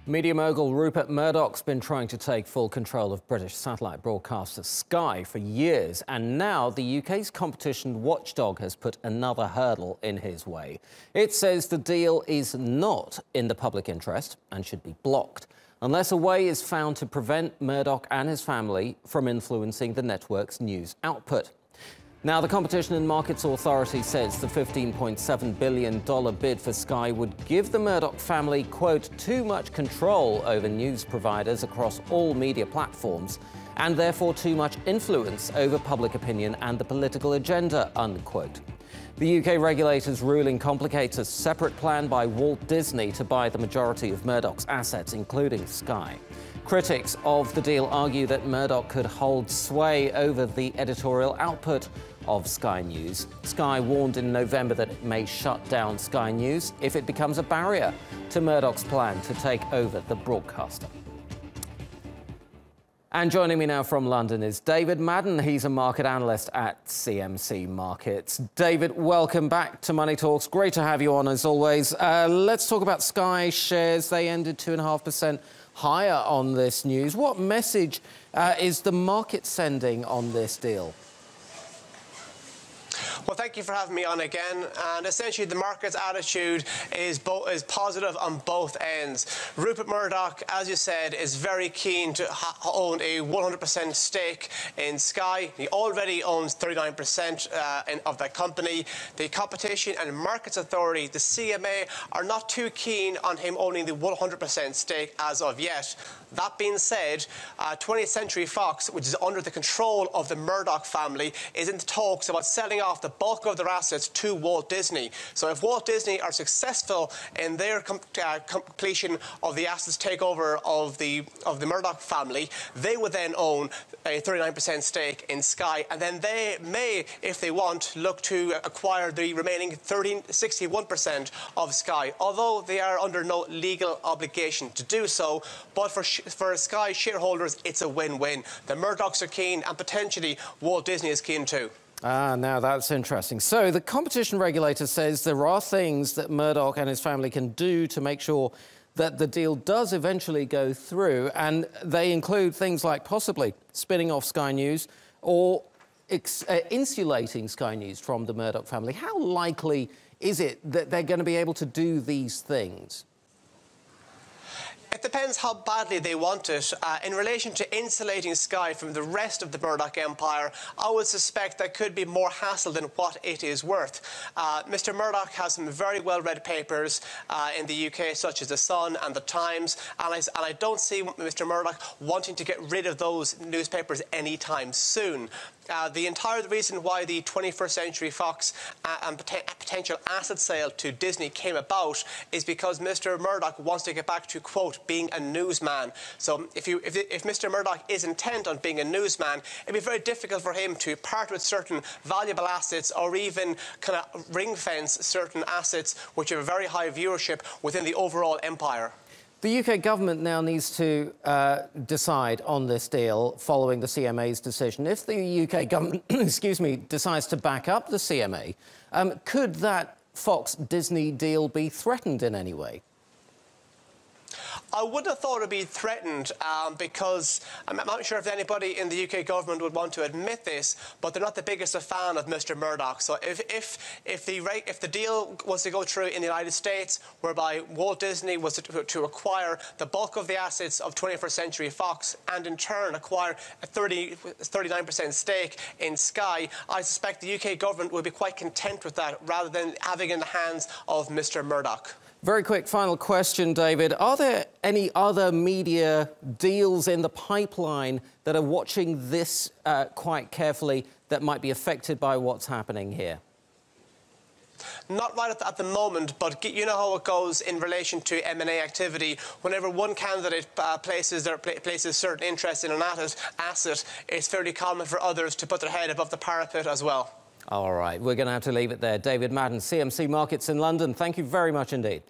Media mogul Rupert Murdoch's been trying to take full control of British satellite broadcaster Sky for years, and now the UK's competition watchdog has put another hurdle in his way. It says the deal is not in the public interest and should be blocked, unless a way is found to prevent Murdoch and his family from influencing the network's news output. Now, the Competition and Markets Authority says the $15.7 billion bid for Sky would give the Murdoch family, quote, too much control over news providers across all media platforms and therefore too much influence over public opinion and the political agenda, unquote. The UK regulator's ruling complicates a separate plan by Walt Disney to buy the majority of Murdoch's assets, including Sky. Critics of the deal argue that Murdoch could hold sway over the editorial output of Sky News. Sky warned in November that it may shut down Sky News if it becomes a barrier to Murdoch's plan to take over the broadcaster. And joining me now from London is David Madden. He's a market analyst at CMC Markets. David, welcome back to Money Talks. Great to have you on, as always. Let's talk about Sky shares. They ended 2.5% higher on this news. What message is the market sending on this deal? Well, thank you for having me on again. And essentially, the market's attitude is positive on both ends. Rupert Murdoch, as you said, is very keen to own a 100% stake in Sky. He already owns 39% of that company. The Competition and Markets Authority, the CMA, are not too keen on him owning the 100% stake as of yet. That being said, 20th Century Fox, which is under the control of the Murdoch family, is in talks about selling off the bulk of their assets to Walt Disney. So if Walt Disney are successful in their completion of the assets takeover of the Murdoch family, they would then own a 39% stake in Sky, and then they may, if they want, look to acquire the remaining 61% of Sky, although they are under no legal obligation to do so. But for Sky shareholders, it's a win-win. The Murdochs are keen, and potentially Walt Disney is keen too. Now that's interesting. So the competition regulator says there are things that Murdoch and his family can do to make sure that the deal does eventually go through, and they include things like possibly spinning off Sky News or insulating Sky News from the Murdoch family. How likely is it that they're going to be able to do these things? It depends how badly they want it. In relation to insulating Sky from the rest of the Murdoch empire, I would suspect that could be more hassle than what it is worth. Mr. Murdoch has some very well-read papers in the UK, such as The Sun and The Times, and I don't see Mr. Murdoch wanting to get rid of those newspapers anytime soon. The entire reason why the 21st Century Fox and potential asset sale to Disney came about is because Mr. Murdoch wants to get back to, quote, being a newsman. So if Mr. Murdoch is intent on being a newsman, it'd be very difficult for him to part with certain valuable assets or even kind of ring-fence certain assets which have a very high viewership within the overall empire. The UK government now needs to decide on this deal following the CMA's decision. If the UK government, excuse me, decides to back up the CMA, could that Fox-Disney deal be threatened in any way? I wouldn't have thought it would be threatened because I'm not sure if anybody in the UK government would want to admit this, but they're not the biggest fan of Mr. Murdoch. So if the deal was to go through in the United States, whereby Walt Disney was to acquire the bulk of the assets of 21st Century Fox and in turn acquire a 39% stake in Sky, I suspect the UK government would be quite content with that rather than having it in the hands of Mr. Murdoch. Very quick final question, David. Are there any other media deals in the pipeline that are watching this quite carefully that might be affected by what's happening here? Not right at the moment, but you know how it goes in relation to M&A activity. Whenever one candidate places certain interest in an asset, it's fairly common for others to put their head above the parapet as well. All right, we're going to have to leave it there. David Madden, CMC Markets in London. Thank you very much indeed.